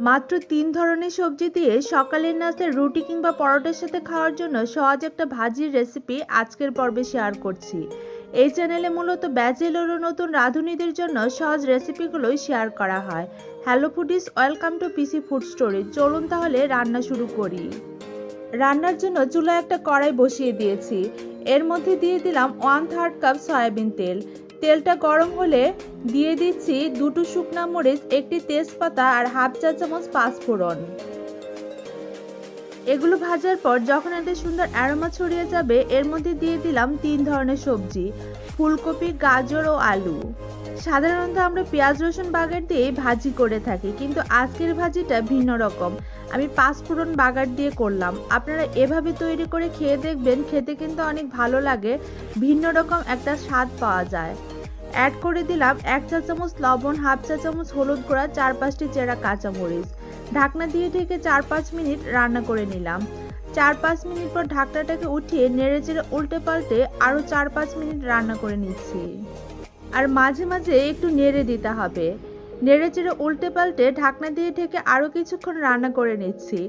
মাত্র 3 ধরনের সবজি দিয়ে সকালের নাস্তায় রুটি কিংবা পরোটার সাথে খাওয়ার জন্য সহজ একটা ভাজির রেসিপি আজকের পর্বে শেয়ার করছি। এই চ্যানেলে মূলত ব্যাচেলর ও নতুন রাঁধুনিদের জন্য সহজ রেসিপিগুলোই শেয়ার করা হয়। Hello foodies, welcome to PC food story. চলুন তাহলে রান্না শুরু করি। রান্নার জন্য চুলায় একটা কড়াই বসিয়ে দিয়েছি। এর মধ্যে দিয়ে দিলাম 1/3 কাপ সয়াবিন তেল। তেলটা গরম হলে দিয়ে দিচ্ছি 2টো শুকনা মরিচ, একটি তেজপাতা আর হাফ চা চামচ পাঁচফোড়ন। এগুলো ভাজার পর যখন এতে সুন্দর অ্যারোমা ছড়িয়ে যাবে, এর মধ্যে দিয়ে দিলাম 3 ধরনের সবজি, ফুলকপি, গাজর ও আলু। সাধারণত আমরা পেঁয়াজ রসুন বাগার দিয়ে ভাজি করে থাকি, কিন্তু আজকের ভাজিটা ভিন্ন রকম। আমি পাঁচফোড়ন বাগার দিয়ে করলাম। আপনারা এভাবে তৈরি করে খেয়ে দেখবেন, খেতে কিন্তু অনেক ভালো লাগে, ভিন্ন রকম একটা স্বাদ পাওয়া যায়। অ্যাড করে দিলাম 1 চা চামচ লবণ, হাফ চা চামচ হলুদ গুঁড়া, 4-5টি চেরা কাঁচামরিচ। ঢাকনা দিয়ে ঢেকে 4-5 মিনিট রান্না করে নিলাম। 4-5 মিনিট পর ঢাকনাটাকে উঠিয়ে নেড়েচেড়ে উল্টে পাল্টে আরও 4-5 মিনিট রান্না করে নিচ্ছি। আর মাঝে মাঝে একটু নেড়ে দিতে হবে। নেড়েচেড়ে উল্টে পাল্টে ঢাকনা দিয়ে ঢেকে আরও কিছুক্ষণ রান্না করে নিচ্ছি।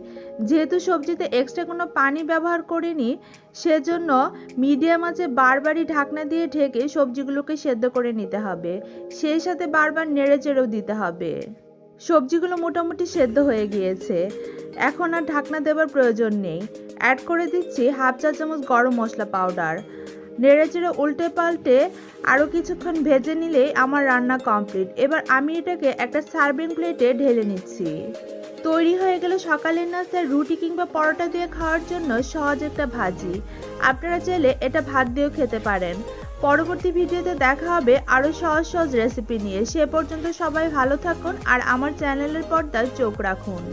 যেহেতু সবজিতে এক্সট্রা কোনো পানি ব্যবহার করিনি, সেজন্য মিডিয়াম আঁচে বারবারই ঢাকনা দিয়ে ঢেকে সবজিগুলোকে সেদ্ধ করে নিতে হবে। সেই সাথে বারবার নেড়েচেড়েও দিতে হবে। সবজিগুলো মোটামুটি সেদ্ধ হয়ে গিয়েছে, এখন আর ঢাকনা দেওয়ার প্রয়োজন নেই। অ্যাড করে দিচ্ছি হাফ চা চামচ গরম মশলা পাউডার। নেড়েচেড়ে উল্টে পাল্টে আরও কিছুক্ষণ ভেজে নিলেই আমার রান্না কমপ্লিট। এবার আমি এটাকে একটা সার্ভিং প্লেটে ঢেলে নিচ্ছি। তৈরি হয়ে গেল সকালের নাস্তায় রুটি কিংবা পরোটা দিয়ে খাওয়ার জন্য সহজ একটা ভাজি। আপনারা চাইলে এটা ভাত দিয়েও খেতে পারেন। পরবর্তী ভিডিওতে দেখা হবে আরও সহজ সহজ রেসিপি নিয়ে। সে পর্যন্ত সবাই ভালো থাকুন আর আমার চ্যানেলের পর্দায় চোখ রাখুন।